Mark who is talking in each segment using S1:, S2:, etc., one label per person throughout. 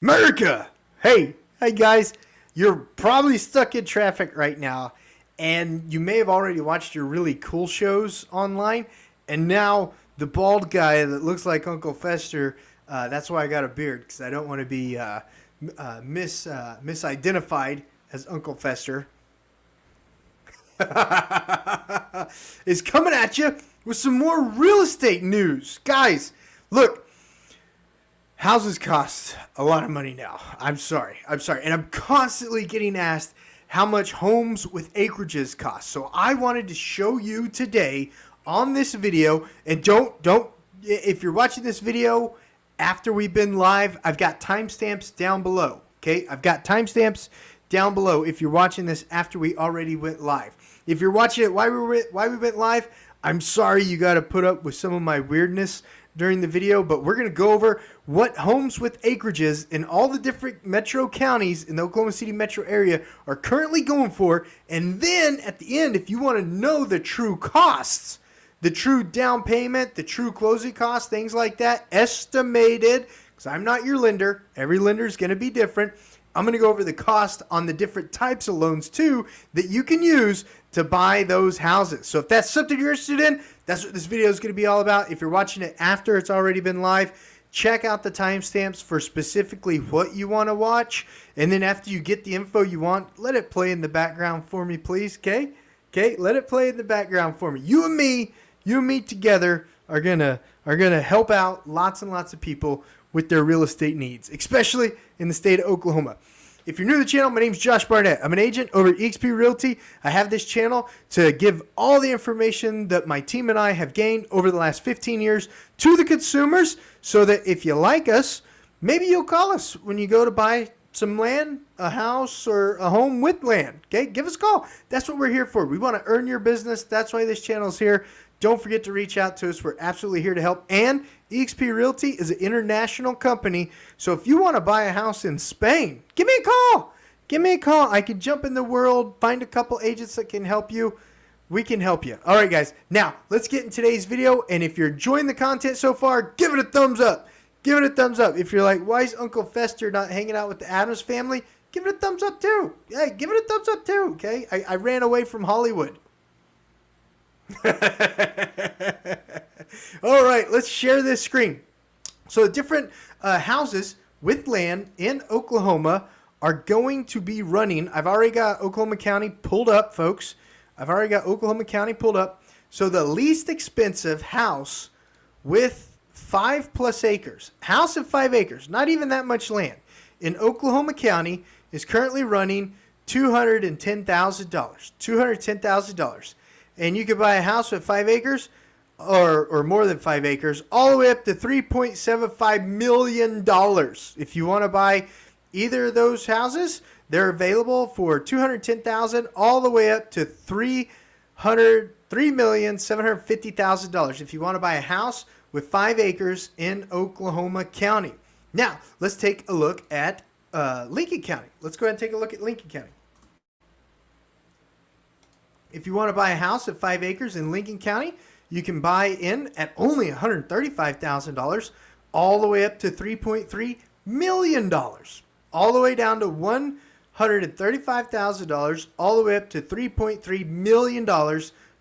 S1: America! Hey guys, you're probably stuck in traffic right now, and you may have already watched your really cool shows online, and now the bald guy that looks like Uncle Fester, that's why I got a beard, because I don't want to be misidentified as Uncle Fester, is coming at you with some more real estate news. Guys, look. Houses cost a lot of money now. I'm sorry. And I'm constantly getting asked how much homes with acreages cost. So I wanted to show you today on this video, and if you're watching this video after we've been live, I've got timestamps down below. Okay? I've got timestamps down below if you're watching this after we already went live. If you're watching it while we went live, I'm sorry you got to put up with some of my weirdness during the video, but we're going to go over what homes with acreages in all the different metro counties in the Oklahoma City metro area are currently going for. And then at the end, if you want to know the true costs, the true down payment, the true closing costs, things like that, estimated, because I'm not your lender. Every lender is going to be different. I'm going to go over the cost on the different types of loans too that you can use to buy those houses. So if that's something you're interested in, that's what this video is going to be all about. If you're watching it after it's already been live, check out the timestamps for specifically what you want to watch. And then after you get the info you want, let it play in the background for me, please. Okay? Let it play in the background for me. You and me together are gonna help out lots and lots of people with their real estate needs, especially in the state of Oklahoma. If you're new to the channel, my name is Josh Barnett. I'm an agent over at eXp Realty. I have this channel to give all the information that my team and I have gained over the last 15 years to the consumers, so that if you like us, maybe you'll call us when you go to buy some land, a house, or a home with land. Okay, give us a call. That's what we're here for. We want to earn your business. That's why this channel is here. Don't forget to reach out to us. We're absolutely here to help. And eXp Realty is an international company. So if you want to buy a house in Spain, give me a call. Give me a call. I can jump in the world, find a couple agents that can help you. We can help you. All right, guys. Now, let's get in today's video. And if you're enjoying the content so far, give it a thumbs up. Give it a thumbs up. If you're like, why is Uncle Fester not hanging out with the Addams family? Give it a thumbs up too. Hey, give it a thumbs up too, okay? I ran away from Hollywood. All right, let's share this screen. So different houses with land in Oklahoma are going to be running. I've already got Oklahoma County pulled up, folks. I've already got Oklahoma County pulled up. So the least expensive house with 5+ acres, house of 5 acres, not even that much land, in Oklahoma County is currently running $210,000. $210,000. And you could buy a house with 5 acres or more than 5 acres all the way up to $3.75 million. If you want to buy either of those houses, they're available for $210,000 all the way up to $3,750,000 if you want to buy a house with 5 acres in Oklahoma County. Now, let's take a look at Lincoln County. Let's go ahead and take a look at Lincoln County. If you want to buy a house at 5 acres in Lincoln County, you can buy in at only $135,000 all the way up to $3.3 million. All the way down to $135,000 all the way up to $3.3 million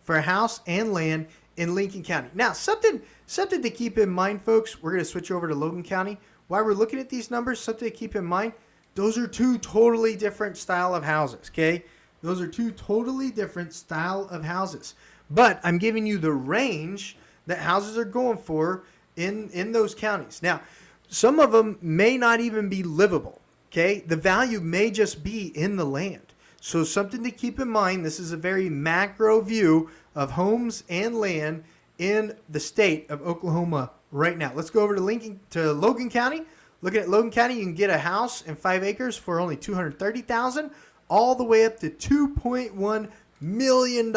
S1: for a house and land in Lincoln County. Now, something to keep in mind, folks. We're going to switch over to Logan County. While we're looking at these numbers, something to keep in mind, those are two totally different style of houses, okay? Those are two totally different style of houses. But I'm giving you the range that houses are going for in those counties. Now, some of them may not even be livable, okay? The value may just be in the land. So something to keep in mind, this is a very macro view of homes and land in the state of Oklahoma right now. Let's go over to Logan County. Looking at Logan County, you can get a house in 5 acres for only $230,000. all the way up to $2.1 million.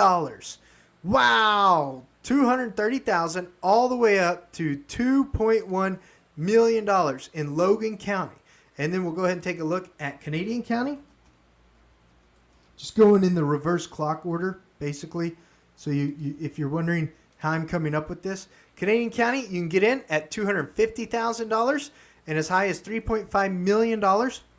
S1: Wow. $230,000 all the way up to $2.1 million in Logan County. And then we'll go ahead and take a look at Canadian County. Just going in the reverse clock order, basically. So if you're wondering how I'm coming up with this, Canadian County, you can get in at $250,000. and as high as $3.5 million,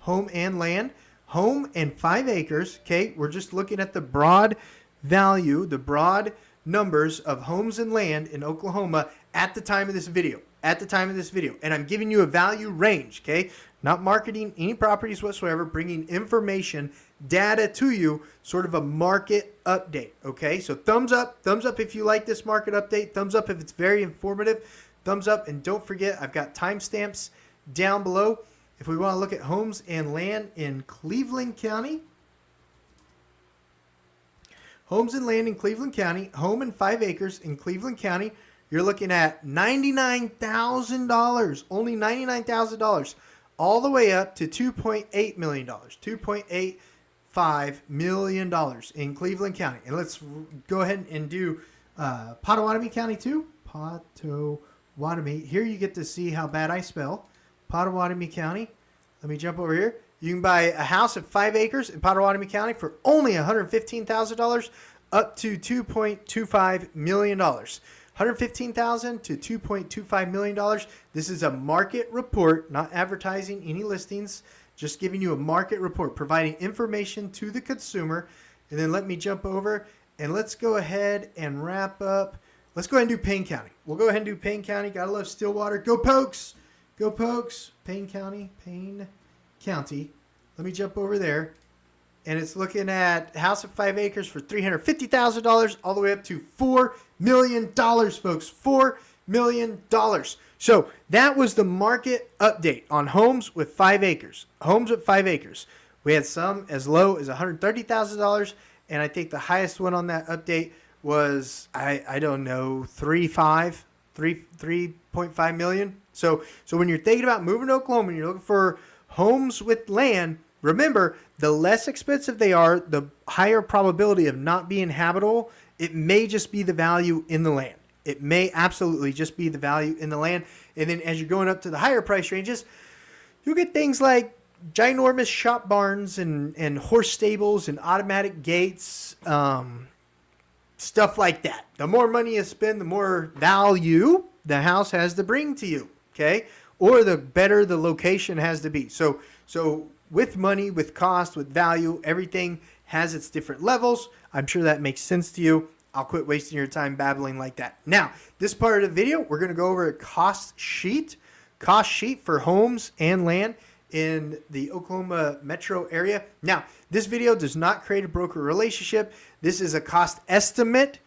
S1: home and land, home and 5 acres. Okay, we're just looking at the broad value, the broad numbers of homes and land in Oklahoma at the time of this video. And I'm giving you a value range, okay? Not marketing any properties whatsoever, bringing information, data to you, sort of a market update, okay? So thumbs up if you like this market update. Thumbs up if it's very informative. Thumbs up, and don't forget, I've got timestamps down below. If we want to look at homes and land in Cleveland County, homes and land in Cleveland County, home and 5 acres in Cleveland County, you're looking at $99,000, only $99,000, all the way up to $2.8 million, $2.85 million in Cleveland County. And let's go ahead and do Pottawatomie County too. Pottawatomie. Here you get to see how bad I spell. Pottawatomie County. Let me jump over here. You can buy a house of 5 acres in Pottawatomie County for only $115,000 up to $2.25 million. $115,000 to $2.25 million. This is a market report, not advertising any listings, just giving you a market report, providing information to the consumer. And then let me jump over and let's go ahead and wrap up. Let's go ahead and do Payne County. We'll go ahead and do Payne County. Gotta love Stillwater. Go Pokes! Go Pokes! Payne County. Let me jump over there. And it's looking at a house of 5 acres for $350,000 all the way up to $4 million, folks. $4 million. So that was the market update on homes with 5 acres. Homes with 5 acres. We had some as low as $130,000. And I think the highest one on that update was, I don't know, 3.5 million. So when you're thinking about moving to Oklahoma and you're looking for homes with land, remember, the less expensive they are, the higher probability of not being habitable. It may just be the value in the land. It may absolutely just be the value in the land. And then as you're going up to the higher price ranges, you'll get things like ginormous shop barns and horse stables and automatic gates, stuff like that. The more money you spend, the more value the house has to bring to you, okay? Or the better the location has to be. So with money, with cost, with value, everything has its different levels. I'm sure that makes sense to you. I'll quit wasting your time babbling like that. Now, this part of the video, we're going to go over a cost sheet for homes and land in the Oklahoma metro area. Now, this video does not create a broker relationship. This is a cost estimate.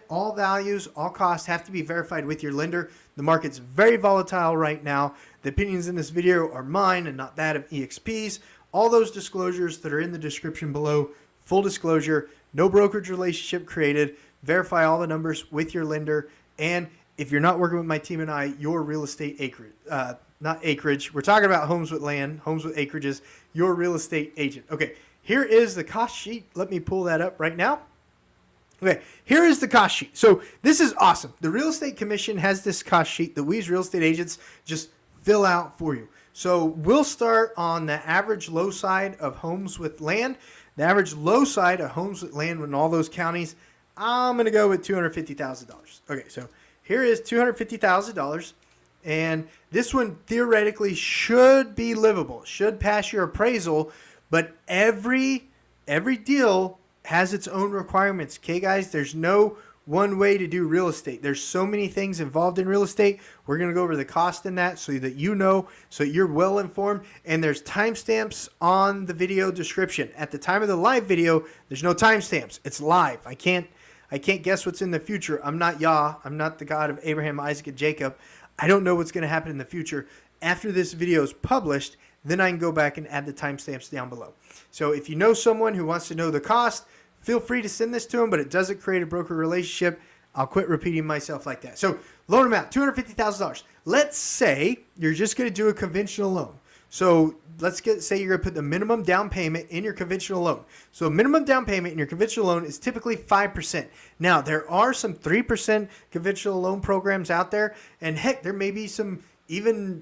S1: All values, all costs have to be verified with your lender. The market's very volatile right now. The opinions in this video are mine and not that of EXP's. All those disclosures that are in the description below, full disclosure, no brokerage relationship created. Verify all the numbers with your lender. And if you're not working with my team and I, your real estate acreage, not acreage. We're talking about homes with land, homes with acreages, your real estate agent. Okay, here is the cost sheet. Let me pull that up right now. Okay, here is the cost sheet. So this is awesome. The Real Estate Commission has this cost sheet that we as real estate agents just fill out for you. So we'll start on the average low side of homes with land. The average low side of homes with land in all those counties, I'm going to go with $250,000. Okay, so here is $250,000. And this one theoretically should be livable, should pass your appraisal, but every deal has its own requirements. Okay, guys, there's no one way to do real estate. There's so many things involved in real estate. We're going to go over the cost in that so that you know, so you're well informed. And there's timestamps on the video description. At the time of the live video, there's no timestamps. It's live. I can't guess what's in the future. I'm not Yah. I'm not the God of Abraham, Isaac, and Jacob. I don't know what's going to happen in the future. After this video is published, then I can go back and add the timestamps down below. So if you know someone who wants to know the cost, feel free to send this to them, but it doesn't create a broker relationship. I'll quit repeating myself like that. So loan amount, $250,000. Let's say you're just going to do a conventional loan. So say you're going to put the minimum down payment in your conventional loan. So minimum down payment in your conventional loan is typically 5%. Now, there are some 3% conventional loan programs out there. And heck, there may be some even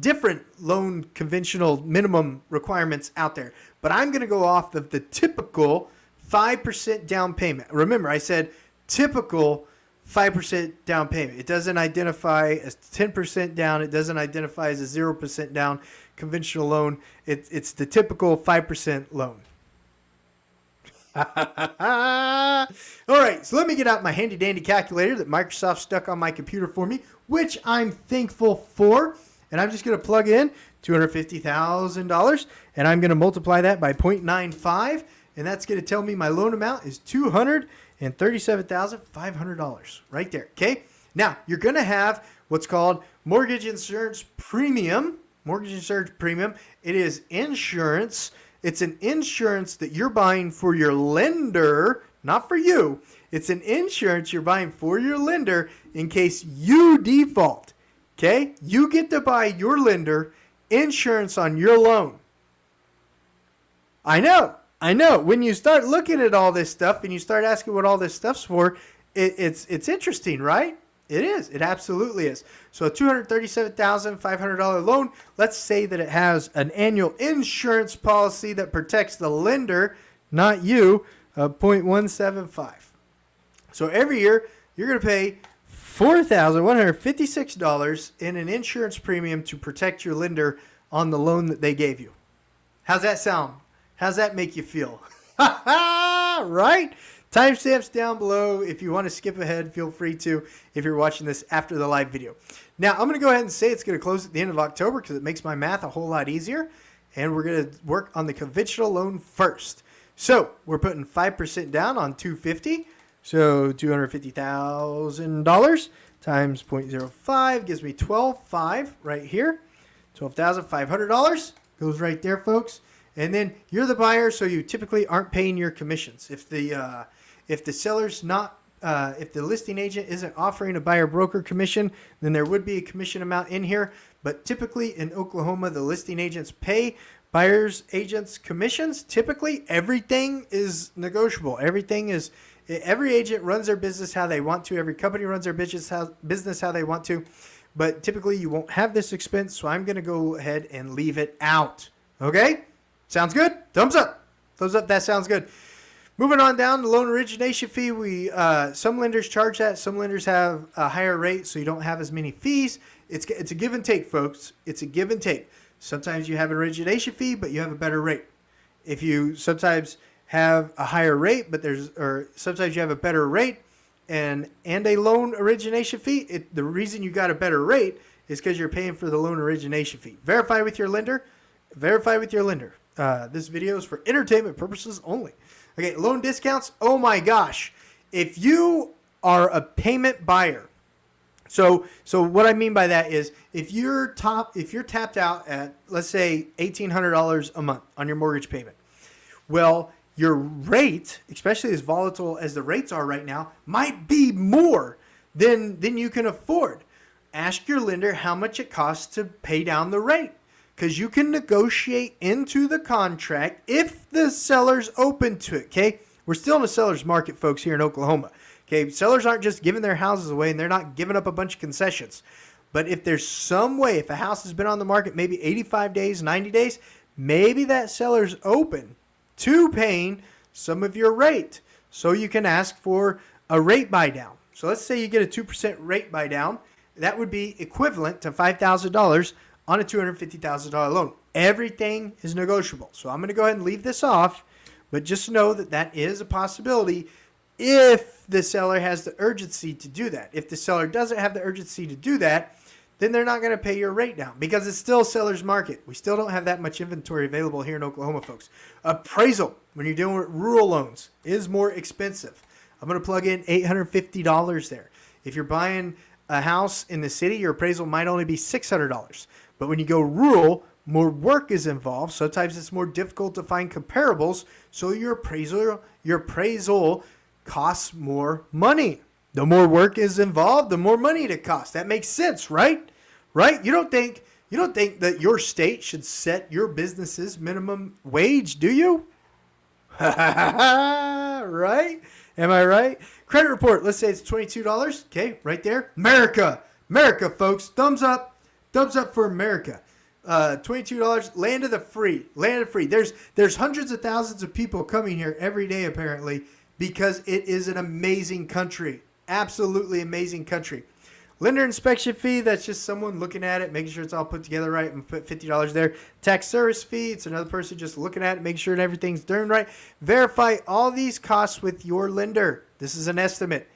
S1: different loan conventional minimum requirements out there. But I'm going to go off of the typical 5% down payment. Remember, I said typical 5% down payment. It doesn't identify as 10% down. It doesn't identify as a 0% down conventional loan. It's the typical 5% loan. All right, so let me get out my handy dandy calculator that Microsoft stuck on my computer for me, which I'm thankful for. And I'm just going to plug in $250,000, and I'm going to multiply that by 0.95, and that's going to tell me my loan amount is $237,500 right there. Okay. Now you're going to have what's called mortgage insurance premium. Mortgage insurance premium. It is insurance. It's an insurance that you're buying for your lender, not for you. It's an insurance you're buying for your lender in case you default. Okay? You get to buy your lender insurance on your loan. I know. When you start looking at all this stuff and you start asking what all this stuff's for, it's interesting, right? It is. It absolutely is. So a $237,500 loan, let's say that it has an annual insurance policy that protects the lender, not you, 0.175. So every year you're going to pay $4,156 in an insurance premium to protect your lender on the loan that they gave you. How's that sound? How's that make you feel? Right? Timestamps down below. If you want to skip ahead, feel free to if you're watching this after the live video. Now, I'm going to go ahead and say it's going to close at the end of October because it makes my math a whole lot easier. And we're going to work on the conventional loan first. So we're putting 5% down on $250,000. So $250,000 times 0.05 gives me $12,500 right here. $12,500 goes right there, folks. And then you're the buyer, so you typically aren't paying your commissions. If the seller's not, if the listing agent isn't offering a buyer broker commission, then there would be a commission amount in here. But typically in Oklahoma, the listing agents pay buyers agents commissions. Typically, everything is negotiable. Every agent runs their business how they want to. Every company runs their business how they want to. But typically, you won't have this expense, so I'm going to go ahead and leave it out. Okay? Sounds good? Thumbs up. Thumbs up. That sounds good. Moving on down, the loan origination fee. Some lenders charge that. Some lenders have a higher rate, so you don't have as many fees. It's a give and take, folks. It's a give and take. Sometimes you have an origination fee, but you have a better rate. If you sometimes have a higher rate, or sometimes you have a better rate and a loan origination fee. The reason you got a better rate is because you're paying for the loan origination fee. Verify with your lender. Verify with your lender. This video is for entertainment purposes only. Okay, loan discounts. Oh my gosh. If you are a payment buyer, so what I mean by that is if you're tapped out at, let's say, $1,800 a month on your mortgage payment, well, your rate, especially as volatile as the rates are right now, might be more than you can afford. Ask your lender how much it costs to pay down the rate, because you can negotiate into the contract if the seller's open to it, okay? We're still in a seller's market, folks, here in Oklahoma. Okay, sellers aren't just giving their houses away, and they're not giving up a bunch of concessions. But if there's some way, if a house has been on the market maybe 85 days, 90 days, maybe that seller's open to paying some of your rate. So you can ask for a rate buy down. So let's say you get a 2% rate buy down. That would be equivalent to $5,000 on a $250,000 loan. Everything is negotiable. So I'm going to go ahead and leave this off, but just know that that is a possibility if the seller has the urgency to do that. If the seller doesn't have the urgency to do that, then they're not going to pay your rate down because it's still a seller's market. We still don't have that much inventory available here in Oklahoma, folks. Appraisal, when you're dealing with rural loans, is more expensive. I'm going to plug in $850 there. If you're buying a house in the city, your appraisal might only be $600. But when you go rural, more work is involved. Sometimes it's more difficult to find comparables, so your appraisal costs more money. The more work is involved, the more money it costs. That makes sense, right? Right? You don't think that your state should set your business's minimum wage, do you? Right? Am I right? Credit report. Let's say it's $22. Okay, right there. America, folks. Thumbs up. Thumbs up for America. $22. Land of the free. Land of the free. There's hundreds of thousands of people coming here every day, apparently, because it is an amazing country. Absolutely amazing country. Lender inspection fee, that's just someone looking at it, making sure it's all put together right, and put $50 there. Tax service fee, it's another person just looking at it, making sure everything's done right. Verify all these costs with your lender. This is an estimate.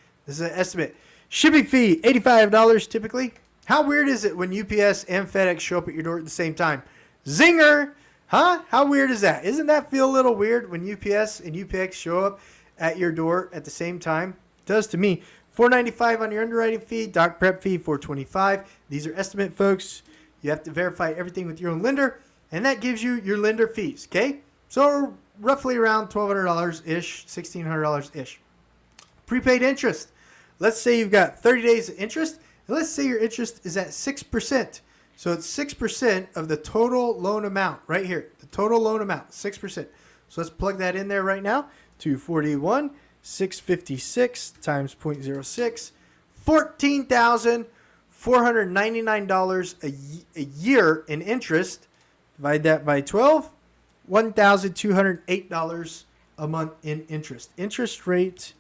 S1: Shipping fee, $85 typically. How weird is it when UPS and FedEx show up at your door at the same time? Zinger! Huh? How weird is that? Doesn't that feel a little weird when UPS and UPX show up at your door at the same time? It does to me. $495 on your underwriting fee, doc prep fee, $425. These are estimate, folks. You have to verify everything with your own lender, and that gives you your lender fees, okay? So roughly around $1,200-ish, $1,600-ish. Prepaid interest. Let's say you've got 30 days of interest, and let's say your interest is at 6%. So it's 6% of the total loan amount right here. The total loan amount, 6%. So let's plug that in there right now. 241. 656 times 0.06, $14,499 a year in interest. Divide that by 12, $1,208 a month in interest. Interest rate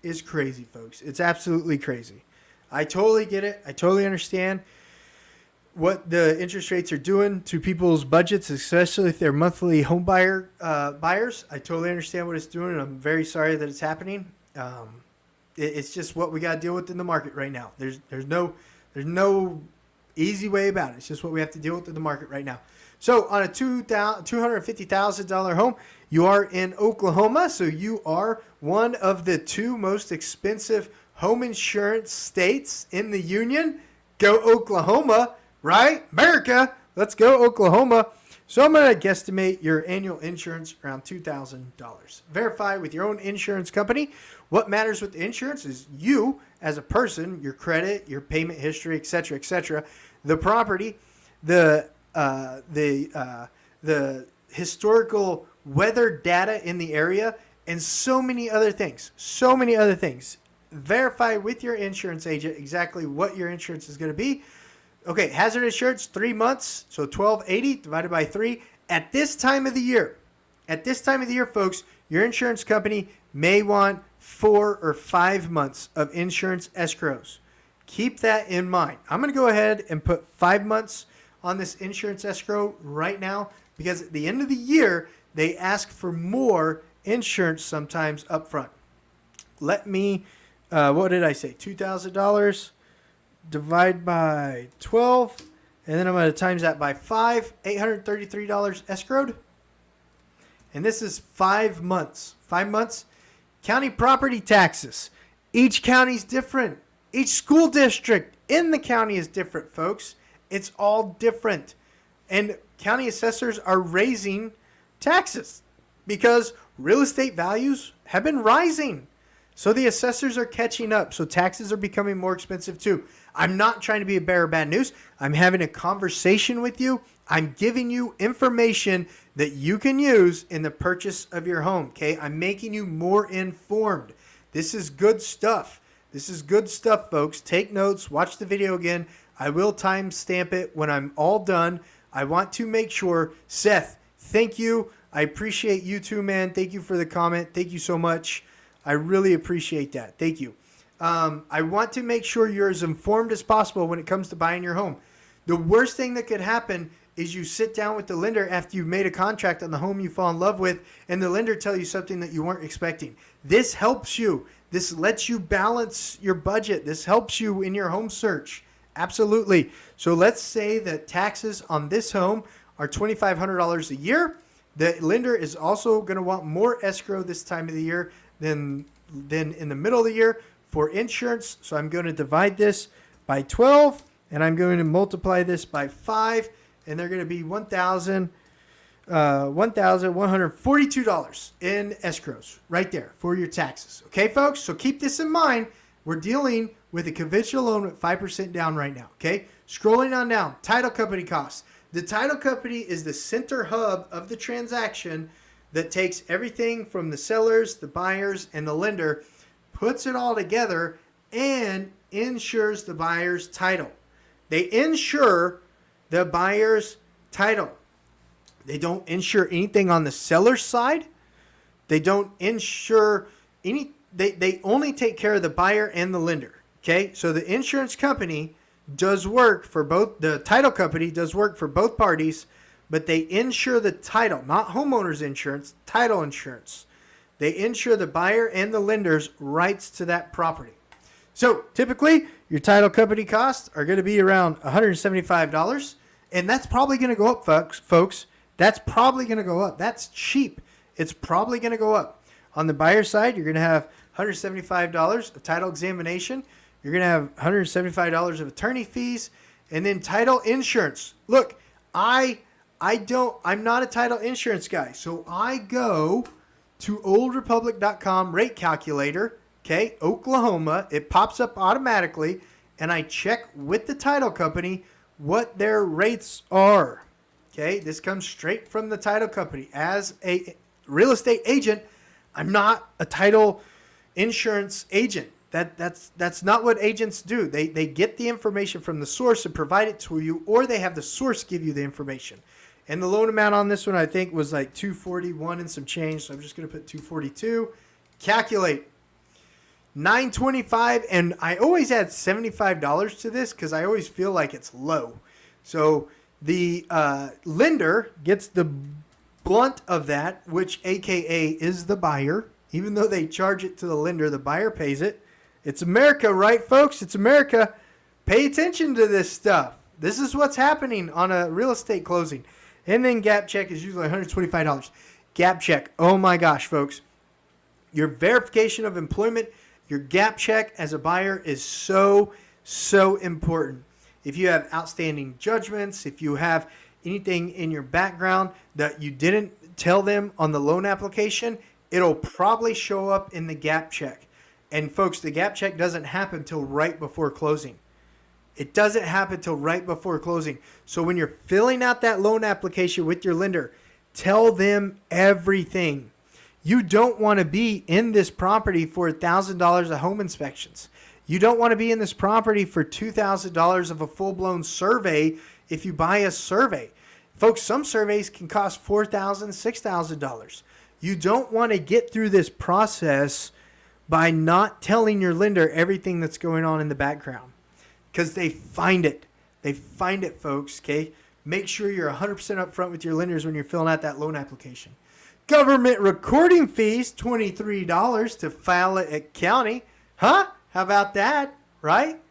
S1: is crazy, folks. It's absolutely crazy. I totally get it. I totally understand what the interest rates are doing to people's budgets, especially if they're monthly home buyers. I totally understand what it's doing, and I'm very sorry that it's happening. It's just what we got to deal with in the market right now. There's no easy way about it. It's just what we have to deal with in the market right now. So on a $250,000 home, you are in Oklahoma, so you are one of the 2 most expensive home insurance states in the union. Go Oklahoma! Right? America, let's go Oklahoma. So I'm going to guesstimate your annual insurance around $2,000. Verify with your own insurance company. What matters with the insurance is you as a person, your credit, your payment history, etc., etc., the property, the historical weather data in the area, and so many other things. Verify with your insurance agent exactly what your insurance is going to be. Okay, hazard insurance, 3 months, so $1,280 divided by 3. At this time of the year, folks, your insurance company may want 4 or 5 months of insurance escrows. Keep that in mind. I'm going to go ahead and put 5 months on this insurance escrow right now because at the end of the year, they ask for more insurance sometimes up front. Let me, what did I say, $2,000? Divide by 12, and then I'm going to times that by 5, $833 escrowed. And this is 5 months. 5 months. County property taxes. Each county's different. Each school district in the county is different, folks. It's all different. And county assessors are raising taxes because real estate values have been rising. So the assessors are catching up. So taxes are becoming more expensive too. I'm not trying to be a bearer of bad news. I'm having a conversation with you. I'm giving you information that you can use in the purchase of your home. Okay, I'm making you more informed. This is good stuff. This is good stuff, folks. Take notes. Watch the video again. I will timestamp it when I'm all done. I want to make sure. Seth, thank you. I appreciate you too, man. Thank you for the comment. Thank you so much. I really appreciate that. Thank you. I want to make sure you're as informed as possible when it comes to buying your home. The worst thing that could happen is you sit down with the lender after you've made a contract on the home you fall in love with, and the lender tell you something that you weren't expecting. This helps you. This lets you balance your budget. This helps you in your home search. Absolutely. So let's say that taxes on this home are $2,500 a year. The lender is also going to want more escrow this time of the year than in the middle of the year for insurance. So I'm going to divide this by 12, and I'm going to multiply this by 5, and they're going to be $1,142 in escrows right there for your taxes. Okay, folks? So keep this in mind. We're dealing with a conventional loan with 5% down right now. Okay? Scrolling on down, title company costs. The title company is the center hub of the transaction that takes everything from the sellers, the buyers, and the lender, puts it all together, and insures the buyer's title. They insure the buyer's title. They don't insure anything on the seller's side. They don't insure they only take care of the buyer and the lender. Okay, so the insurance company does work for both. The title company does work for both parties, but they insure the title, not homeowners insurance, title insurance. They insure the buyer and the lender's rights to that property. So typically, your title company costs are going to be around $175, and that's probably going to go up, folks. That's probably going to go up. That's cheap. It's probably going to go up. On the buyer side, you're going to have $175 of title examination. You're going to have $175 of attorney fees, and then title insurance. Look, I'm not a title insurance guy, so I go to oldrepublic.com rate calculator, okay, Oklahoma. It pops up automatically, and I check with the title company what their rates are. Okay, this comes straight from the title company. As a real estate agent, I'm not a title insurance agent. That's not what agents do. They get the information from the source and provide it to you, or they have the source give you the information. And the loan amount on this one, I think, was like $241 and some change. So I'm just going to put $242. Calculate. $925, and I always add $75 to this because I always feel like it's low. So the lender gets the blunt of that, which AKA is the buyer. Even though they charge it to the lender, the buyer pays it. It's America, right, folks? It's America. Pay attention to this stuff. This is what's happening on a real estate closing. And then gap check is usually $125. Gap check. Oh my gosh, folks. Your verification of employment, your gap check as a buyer is so important. If you have outstanding judgments, if you have anything in your background that you didn't tell them on the loan application, it'll probably show up in the gap check. And folks, the gap check doesn't happen till right before closing. It doesn't happen till right before closing. So when you're filling out that loan application with your lender, tell them everything. You don't want to be in this property for $1,000 of home inspections. You don't want to be in this property for $2,000 of a full-blown survey if you buy a survey. Folks, some surveys can cost $4,000, $6,000. You don't want to get through this process by not telling your lender everything that's going on in the background, because they find it. They find it, folks, okay? Make sure you're 100% upfront with your lenders when you're filling out that loan application. Government recording fees, $23 to file it at county. Huh? How about that? Right?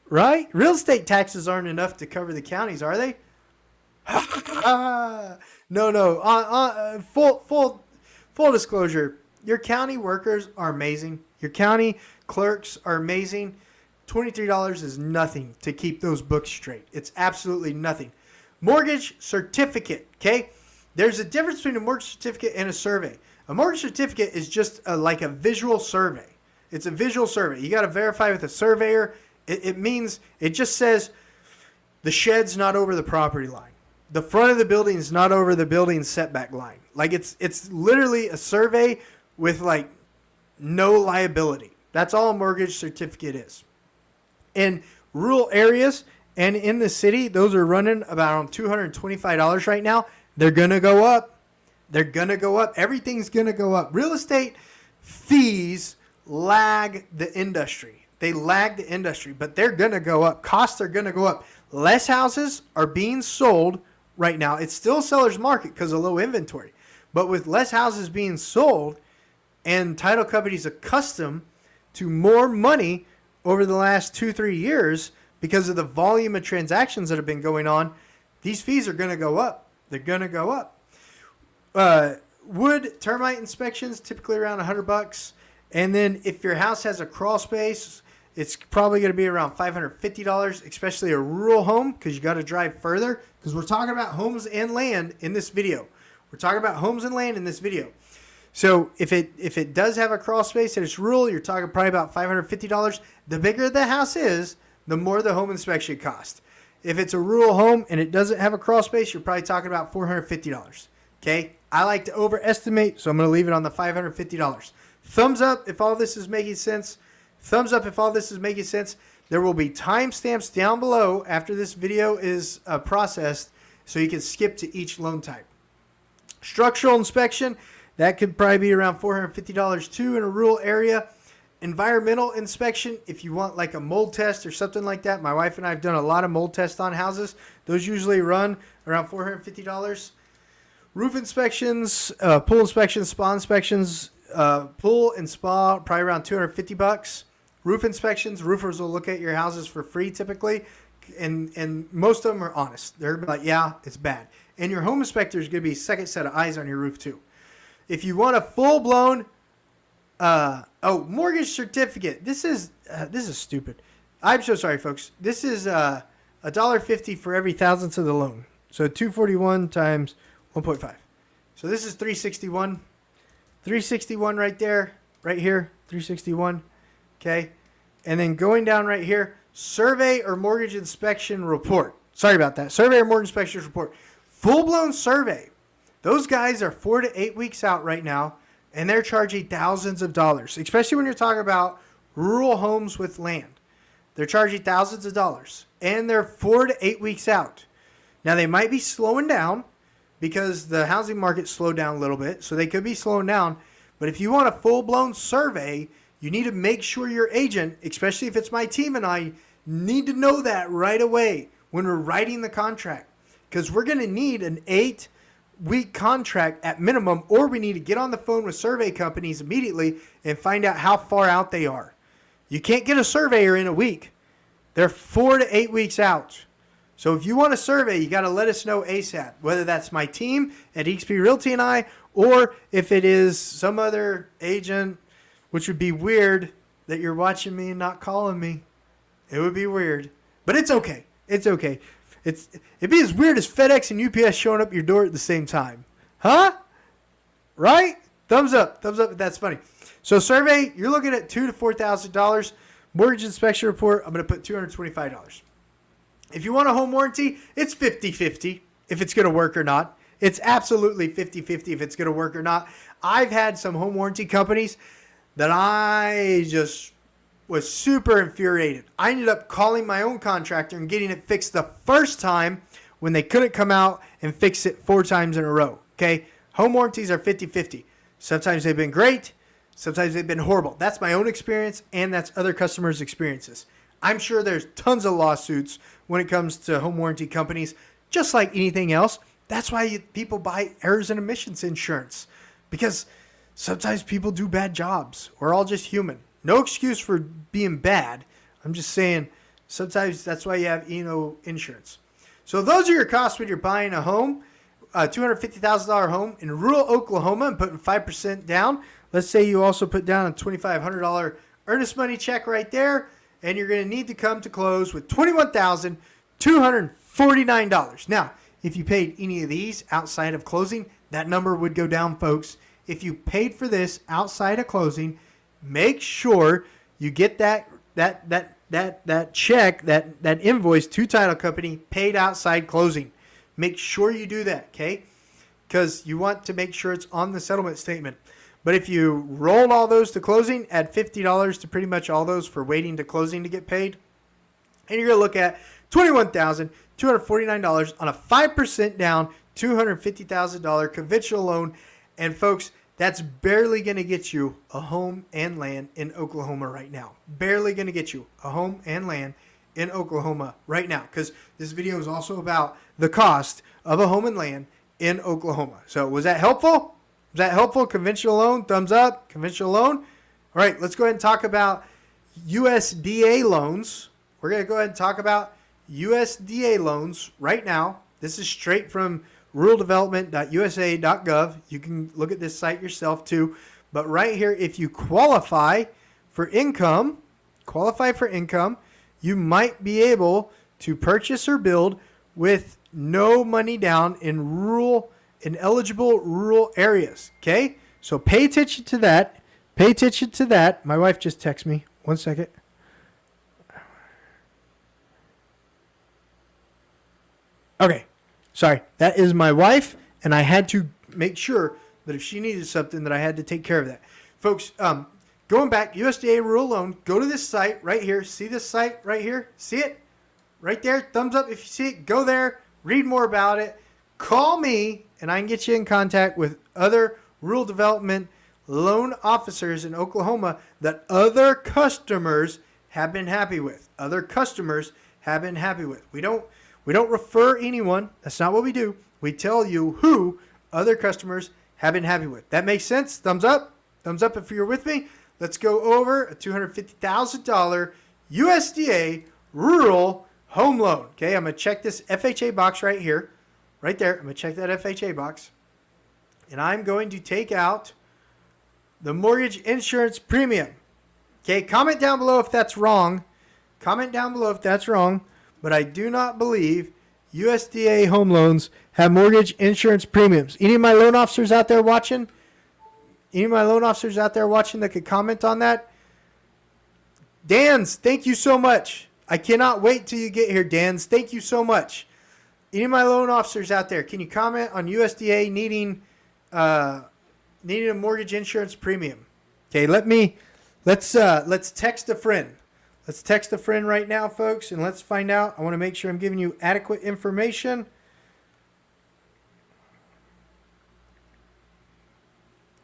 S1: Right? Real estate taxes aren't enough to cover the counties, are they? No. Full disclosure. Your county workers are amazing. Your county clerks are amazing. $23 is nothing to keep those books straight. It's absolutely nothing. Mortgage certificate, okay? There's a difference between a mortgage certificate and a survey. A mortgage certificate is just like a visual survey. It's a visual survey. You got to verify with a surveyor. It means, it just says the shed's not over the property line. The front of the building is not over the building setback line. Like it's literally a survey with like no liability. That's all a mortgage certificate is. In rural areas and in the city, those are running about $225 right now. They're going to go up. They're going to go up. Everything's going to go up. Real estate fees lag the industry. They lag the industry, but they're going to go up. Costs are going to go up. Less houses are being sold right now. It's still a seller's market because of low inventory. But with less houses being sold and title companies accustomed to more money over the last 2-3 years because of the volume of transactions that have been going on, these fees are going to go up. They're going to go up. Wood termite inspections, typically around $100. And then if your house has a crawl space, it's probably going to be around $550, especially a rural home, because you got to drive further. Because we're talking about homes and land in this video. We're talking about homes and land in this video. So if it does have a crawl space and it's rural, you're talking probably about $550. The bigger the house is, the more the home inspection costs. If it's a rural home and it doesn't have a crawl space, you're probably talking about $450. Okay? I like to overestimate, so I'm going to leave it on the $550. Thumbs up if all this is making sense. Thumbs up if all this is making sense. There will be timestamps down below after this video is processed, so you can skip to each loan type. Structural inspection, that could probably be around $450 too in a rural area. environmental inspection, if you want like a mold test or something like that. My wife and I have done a lot of mold tests on houses. Those usually run around $450. Roof inspections, pool inspections, spa inspections, pool and spa probably around $250. Roof inspections, roofers will look at your houses for free typically, and most of them are honest. They're like, yeah, it's bad. And your home inspector is going to be a second set of eyes on your roof too. If you want a full blown mortgage certificate. This is stupid. I'm so sorry, folks. This is $1.50 for every thousandth of the loan. So 241 times 1.5. So this is 361. 361 right there, right here, 361. Okay. And then going down right here, survey or mortgage inspection report. Sorry about that. Survey or mortgage inspection report. Full-blown survey. Those guys are 4 to 8 weeks out right now, and they're charging thousands of dollars, especially when you're talking about rural homes with land. They're charging thousands of dollars, and they're 4 to 8 weeks out. Now, they might be slowing down because the housing market slowed down a little bit, so they could be slowing down. But if you want a full-blown survey, you need to make sure your agent, especially if it's my team and I, need to know that right away when we're writing the contract, because we're going to need an 8-week contract at minimum, or we need to get on the phone with survey companies immediately and find out how far out they are. You can't get a surveyor in a week. They're 4 to 8 weeks out. So if you want a survey, you got to let us know ASAP, whether that's my team at eXp Realty and I, or if it is some other agent, which would be weird that you're watching me and not calling me. It would be weird, but it's okay. It's okay. It'd be as weird as FedEx and UPS showing up your door at the same time. Huh? Right? Thumbs up. Thumbs up if that's funny. So survey, you're looking at $2,000 to $4,000. Mortgage inspection report, I'm going to put $225. If you want a home warranty, it's 50-50 if it's going to work or not. It's absolutely 50-50 if it's going to work or not. I've had some home warranty companies that I just was super infuriated. I ended up calling my own contractor and getting it fixed the first time when they couldn't come out and fix it 4 times in a row. Okay? Home warranties are 50-50. Sometimes they've been great. Sometimes they've been horrible. That's my own experience, and that's other customers' experiences. I'm sure there's tons of lawsuits when it comes to home warranty companies, just like anything else. That's why people buy errors and omissions insurance, because sometimes people do bad jobs. We're all just human. No excuse for being bad. I'm just saying sometimes that's why you have insurance. So those are your costs when you're buying a home, a $250,000 home in rural Oklahoma and putting 5% down. Let's say you also put down a $2,500 earnest money check right there, and you're going to need to come to close with $21,249. Now, if you paid any of these outside of closing, that number would go down, folks. If you paid for this outside of closing, make sure you get that check, that invoice to title company paid outside closing. Make sure you do that, okay? Because you want to make sure it's on the settlement statement. But if you roll all those to closing, add $50 to pretty much all those for waiting to closing to get paid, and you're going to look at $21,249 on a 5% down, $250,000 conventional loan. And folks, that's barely going to get you a home and land in Oklahoma right now. Barely going to get you a home and land in Oklahoma right now, because this video is also about the cost of a home and land in Oklahoma. So was that helpful? Was that helpful? Conventional loan, thumbs up. Conventional loan. All right, let's go ahead and talk about USDA loans. We're going to go ahead and talk about USDA loans right now. This is straight from ruraldevelopment.usa.gov. You can look at this site yourself too. But right here, if you qualify for income, you might be able to purchase or build with no money down in eligible rural areas. Okay? So pay attention to that. Pay attention to that. My wife just texted me. 1 second. Okay. Sorry. That is my wife, and I had to make sure that if she needed something that I had to take care of that. Folks, going back, USDA Rural Loan, go to this site right here. See this site right here? See it? Right there. Thumbs up if you see it. Go there. Read more about it. Call me, and I can get you in contact with other rural development loan officers in Oklahoma that other customers have been happy with. Other customers have been happy with. We don't refer anyone. That's not what we do. We tell you who other customers have been happy with. That makes sense? Thumbs up? Thumbs up if you're with me. Let's go over a $250,000 USDA rural home loan. Okay, I'm going to check this FHA box right here. Right there. I'm going to check that FHA box. And I'm going to take out the mortgage insurance premium. Okay, comment down below if that's wrong. Comment down below if that's wrong. But I do not believe USDA home loans have mortgage insurance premiums. Any of my loan officers out there watching? Any of my loan officers out there watching that could comment on that? Dan's, thank you so much. I cannot wait till you get here, Dan's. Thank you so much. Any of my loan officers out there, can you comment on USDA needing a mortgage insurance premium? Okay, let's text a friend. Let's text a friend right now, folks, and let's find out. I want to make sure I'm giving you adequate information.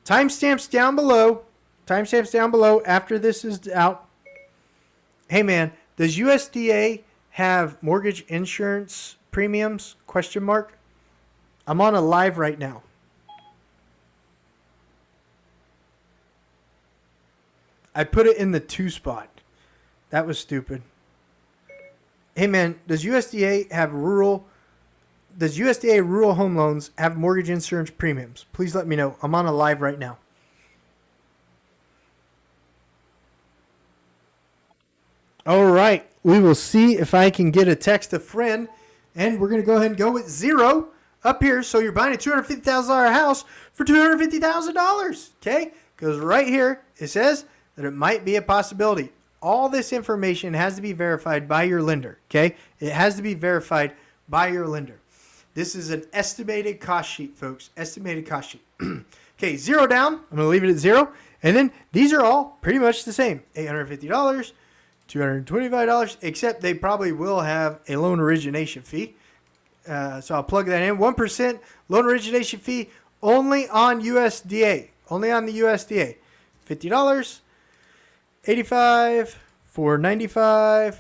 S1: Timestamps down below. Timestamps down below after this is out. Hey, man, does USDA have mortgage insurance premiums? Question mark. I'm on a live right now. I put it in the 2 spot. That was stupid. Hey, man, does USDA rural home loans have mortgage insurance premiums? Please let me know. I'm on a live right now. All right. We will see if I can get a text a friend. And we're going to go ahead and go with 0 up here. So you're buying a $250,000 house for $250,000. Okay? Because right here it says that it might be a possibility. All this information has to be verified by your lender. Okay? It has to be verified by your lender. This is an estimated cost sheet, folks. Estimated cost sheet. Okay, 0 down. I'm going to leave it at 0. And then these are all pretty much the same. $850, $225, except they probably will have a loan origination fee. So I'll plug that in. 1% loan origination fee only on USDA. Only on the USDA. $50, $85, $495,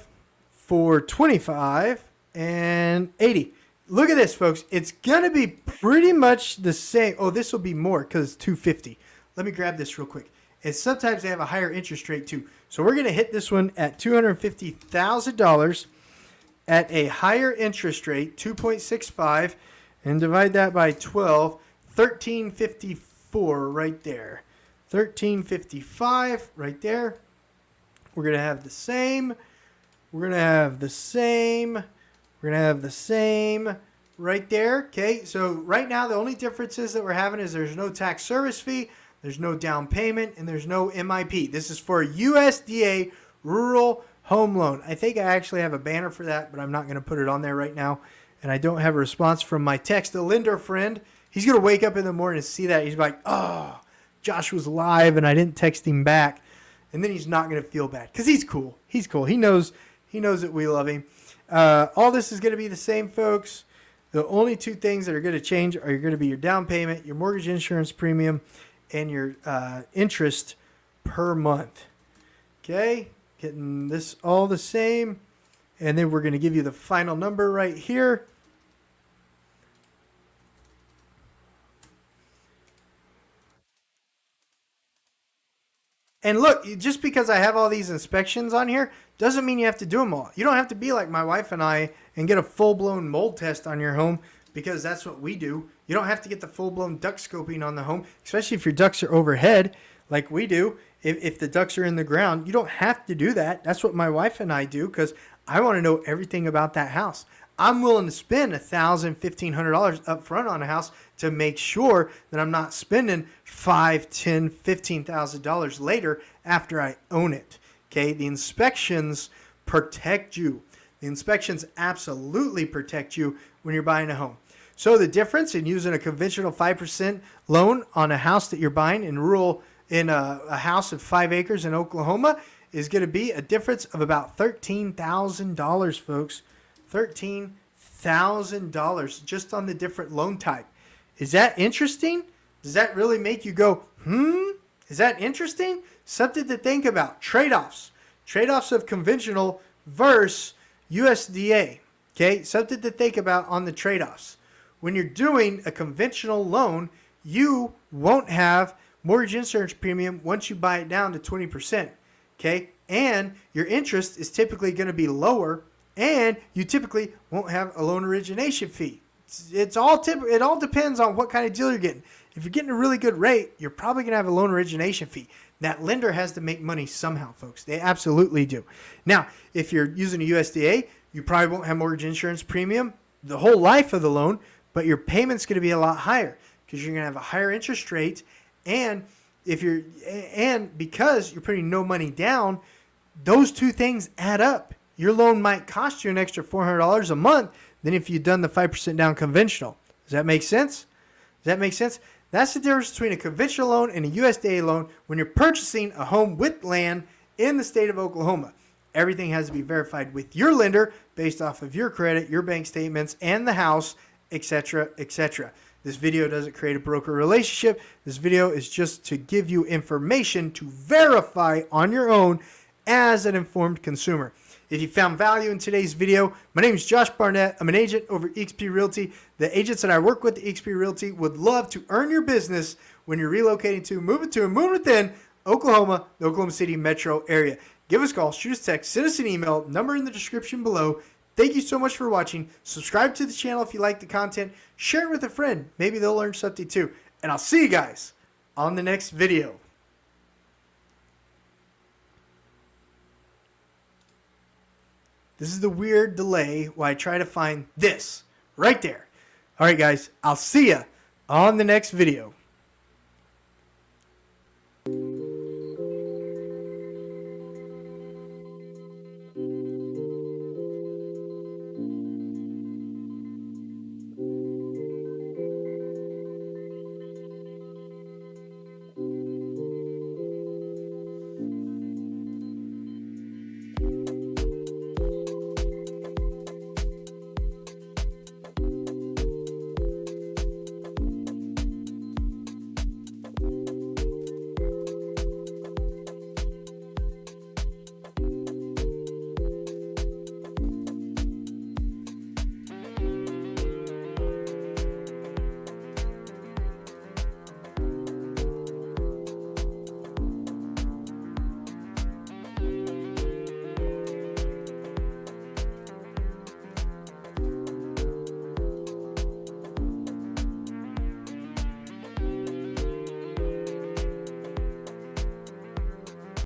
S1: $425, and $80. Look at this, folks. It's going to be pretty much the same. Oh, this will be more because it's $250. Let me grab this real quick. And sometimes they have a higher interest rate too. So we're going to hit this one at $250,000 at a higher interest rate, 2.65, and divide that by 12, $1,354 right there. $1,355 right there. We're going to have the same. We're going to have the same. We're going to have the same right there. Okay, so right now the only differences that we're having is there's no tax service fee, there's no down payment, and there's no MIP. This is for USDA rural home loan. I think I actually have a banner for that, but I'm not going to put it on there right now. And I don't have a response from my text, a lender friend. He's going to wake up in the morning and see that. He's like, oh, Josh was live and I didn't text him back. And then he's not going to feel bad because he's cool. He's cool. He knows that we love him. All this is going to be the same, folks. The only 2 things that are going to change are going to be your down payment, your mortgage insurance premium, and your interest per month. Okay, getting this all the same. And then we're going to give you the final number right here. And look, just because I have all these inspections on here doesn't mean you have to do them all. You don't have to be like my wife and I and get a full-blown mold test on your home because that's what we do. You don't have to get the full-blown duct scoping on the home, especially if your ducts are overhead like we do. If the ducts are in the ground, you don't have to do that. That's what my wife and I do because I want to know everything about that house. I'm willing to spend $1,000, $1,500 up front on a house to make sure that I'm not spending $5,000, $10,000, $15,000 later after I own it. Okay, the inspections protect you. The inspections absolutely protect you when you're buying a home. So the difference in using a conventional 5% loan on a house that you're buying in a house of 5 acres in Oklahoma is going to be a difference of about $13,000, folks. $13,000 just on the different loan type. Is that interesting? Does that really make you go, Is that interesting? Something to think about. Trade-offs. Trade-offs of conventional versus USDA. Okay, something to think about on the trade-offs. When you're doing a conventional loan, you won't have mortgage insurance premium once you buy it down to 20%. Okay, and your interest is typically going to be lower, and you typically won't have a loan origination fee. It all depends on what kind of deal you're getting. If you're getting a really good rate, you're probably going to have a loan origination fee. That lender has to make money somehow, folks. They absolutely do. Now, if you're using a USDA, you probably won't have mortgage insurance premium the whole life of the loan, but your payment's going to be a lot higher because you're going to have a higher interest rate, and because you're putting no money down, those two things add up. Your loan might cost you an extra $400 a month than if you'd done the 5% down conventional. Does that make sense? That's the difference between a conventional loan and a USDA loan when you're purchasing a home with land in the state of Oklahoma. Everything has to be verified with your lender based off of your credit, your bank statements, and the house, etc., etc. This video doesn't create a broker relationship. This video is just to give you information to verify on your own as an informed consumer. If you found value in today's video, my name is Josh Barnett. I'm an agent over at eXp Realty. The agents that I work with at eXp Realty would love to earn your business when you're relocating to, moving to, and moving within Oklahoma, the Oklahoma City metro area. Give us a call, shoot us a text, send us an email, number in the description below. Thank you so much for watching. Subscribe to the channel if you like the content. Share it with a friend. Maybe they'll learn something too. And I'll see you guys on the next video. This is the weird delay while I try to find this right there. All right, guys, I'll see ya on the next video.